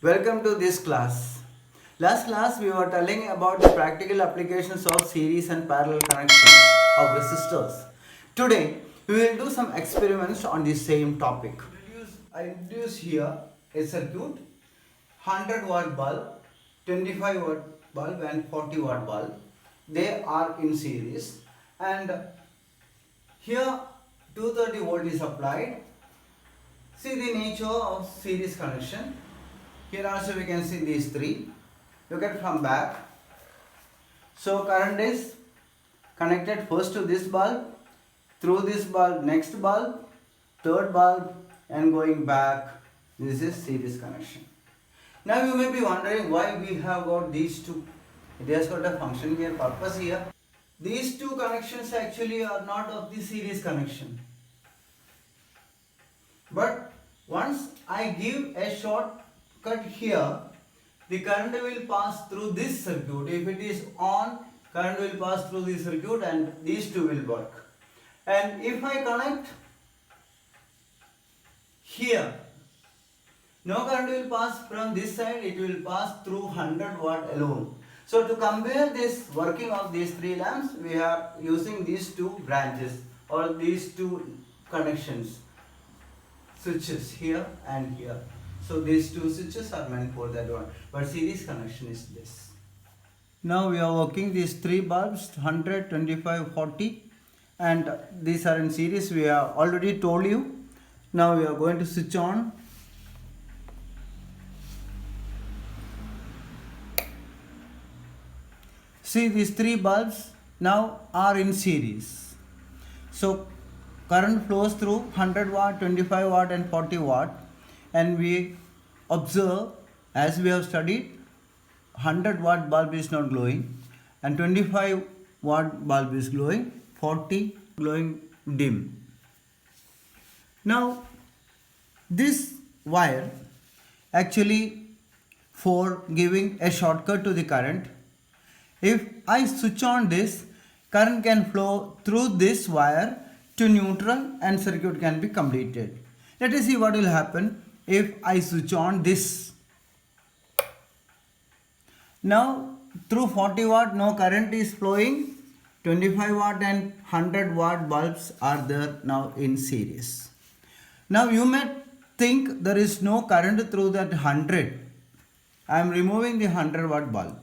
Welcome to this class. Last class we were telling about the practical applications of series and parallel connections of resistors. Today we will do some experiments on the same topic. I introduce here a circuit 100-watt bulb, 25-watt bulb and 40-watt bulb. They are in series and here 230 volt is applied. See the nature of series connection. Here also we can see these three. Look at from back. So current is connected first to this bulb, through this bulb, next bulb, third bulb, and going back. This is series connection. Now you may be wondering why we have got these two. It has got a function here, purpose here. These two connections actually are not of the series connection. But once I give a shortcut here, the current will pass through this circuit. If it is on, current will pass through this circuit and these two will work. And if I connect here, no current will pass from this side, it will pass through 100 watt alone. So to compare this working of these three lamps, we are using these two branches or these two connections, switches here and here. So these two switches are meant for that one, but series connection is this. Now we are working these three bulbs 100, 25, 40 and these are in series. We have already told you. Now we are going to switch on. See, these three bulbs now are in series. So current flows through 100 watt, 25 watt and 40 watt, and we observe, as we have studied, 100 watt bulb is not glowing and 25 watt bulb is glowing, 40 glowing dim. Now this wire actually for giving a shortcut to the current. If I switch on this, current can flow through this wire to neutral and circuit can be completed. Let us see what will happen if I switch on this. Now through 40 watt no current is flowing, 25 watt and 100 watt bulbs are there now in series. Now you may think there is no current through that 100. I am removing the 100 watt bulb.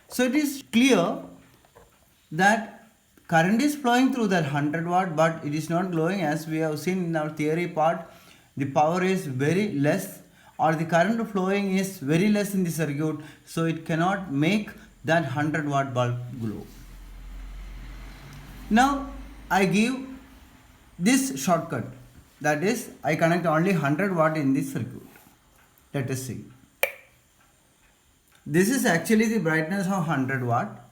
So it is clear that current is flowing through that 100 watt, but it is not glowing. As we have seen in our theory part, the power is very less or the current flowing is very less in the circuit, so it cannot make that 100 watt bulb glow. Now I give this shortcut, that is I connect only 100 watt in this circuit. Let us see. This is actually the brightness of 100 watt.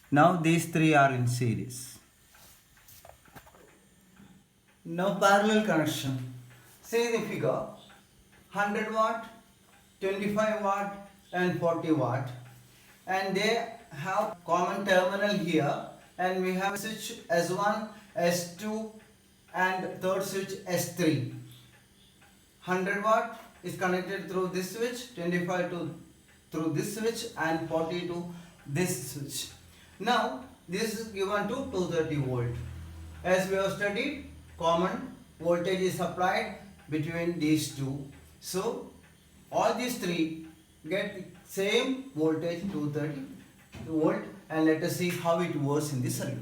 Now these three are in series. Now parallel connection. See the figure. 100 watt, 25 watt and 40 watt. And they have common terminal here. And we have switch S1, S2 and third switch S3. 100 watt is connected through this switch, 25 through this switch and 40 to this switch. Now this is given to 230 volt. As we have studied, common voltage is applied between these two. So all these three get the same voltage 230 volt, and let us see how it works in this circuit.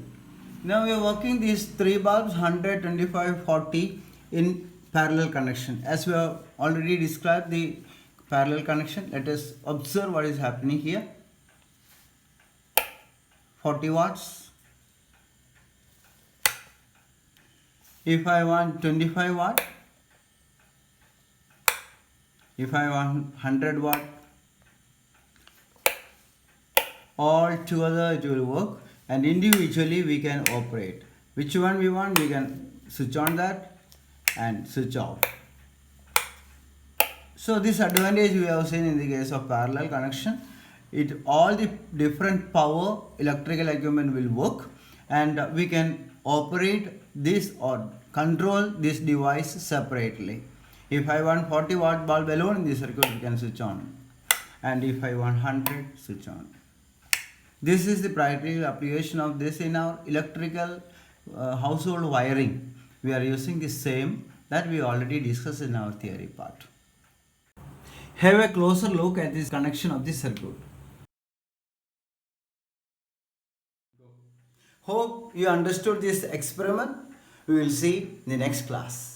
Now we are working these three bulbs 100, 25, 40 in parallel connection. As we have already described the parallel connection, let us observe what is happening here. 40 watts. If I want 25 watt, if I want 100 watt, all together it will work, and individually we can operate. Which one we want, we can switch on that and switch off. So this advantage we have seen in the case of parallel connection. All the different power electrical equipment will work, and we can operate this or control this device separately. If I want 40-watt bulb alone in this circuit, we can switch on. And if I want 100, switch on. This is the practical application of this in our electrical household wiring. We are using the same that we already discussed in our theory part. Have a closer look at this connection of this circuit. Hope you understood this experiment. We will see in the next class.